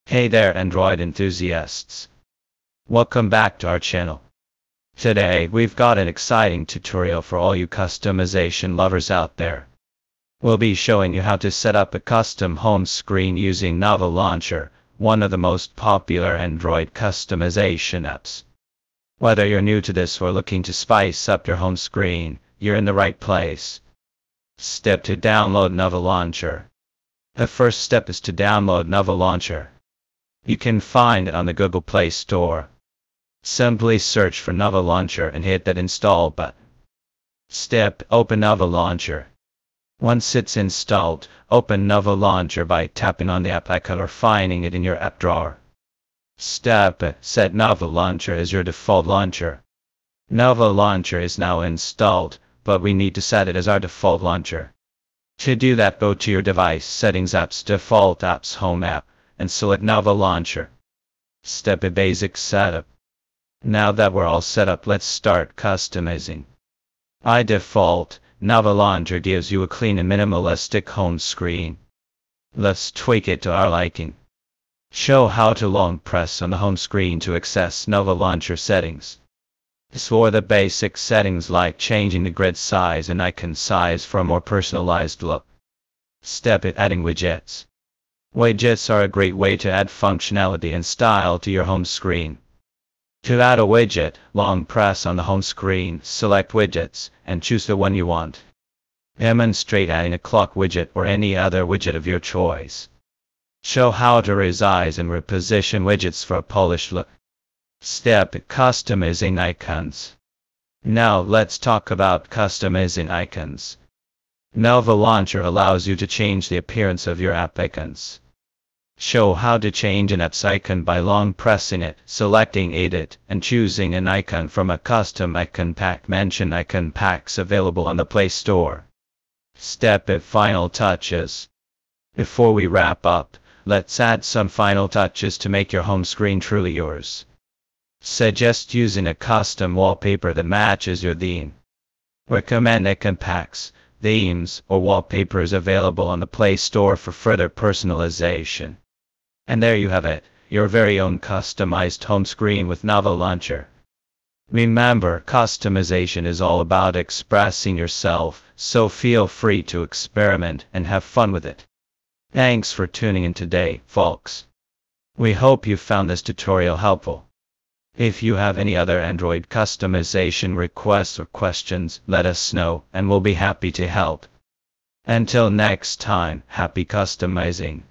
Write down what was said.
Hey there Android enthusiasts. Welcome back to our channel. Today we've got an exciting tutorial for all you customization lovers out there. We'll be showing you how to set up a custom home screen using Novel Launcher, one of the most popular Android customization apps. Whether you're new to this or looking to spice up your home screen, you're in the right place. Step to download Novel Launcher. The first step is to download Novel Launcher. You can find it on the Google Play Store. Simply search for Novel Launcher and hit that install button. Step: open Novel Launcher. Once it's installed, open Novel Launcher by tapping on the app icon or finding it in your app drawer. Step: set Novel Launcher as your default launcher. Novel Launcher is now installed, but we need to set it as our default launcher. To do that, go to your device settings, apps, default apps, home app, and select Novel Launcher. Step: basic setup. Now that we're all set up, let's start customizing. By default, Novel Launcher gives you a clean and minimalistic home screen. Let's tweak it to our liking. Show how to long press on the home screen to access Novel Launcher settings. Explore the basic settings like changing the grid size and icon size for a more personalized look. Step: adding widgets. Widgets are a great way to add functionality and style to your home screen. To add a widget, long press on the home screen, select Widgets, and choose the one you want. Demonstrate adding a clock widget or any other widget of your choice. Show how to resize and reposition widgets for a polished look. Step: customizing icons. Now let's talk about customizing icons. Novel Launcher allows you to change the appearance of your app icons. Show how to change an app's icon by long pressing it, selecting Edit, and choosing an icon from a custom icon pack. Mention icon packs available on the Play Store. Step: final touches. Before we wrap up, let's add some final touches to make your home screen truly yours. Suggest using a custom wallpaper that matches your theme. Recommend icon packs, themes, or wallpapers available on the Play Store for further personalization. And there you have it, your very own customized home screen with Novel Launcher. Remember, customization is all about expressing yourself, so feel free to experiment and have fun with it. Thanks for tuning in today, folks. We hope you found this tutorial helpful. If you have any other Android customization requests or questions, let us know, and we'll be happy to help. Until next time, happy customizing.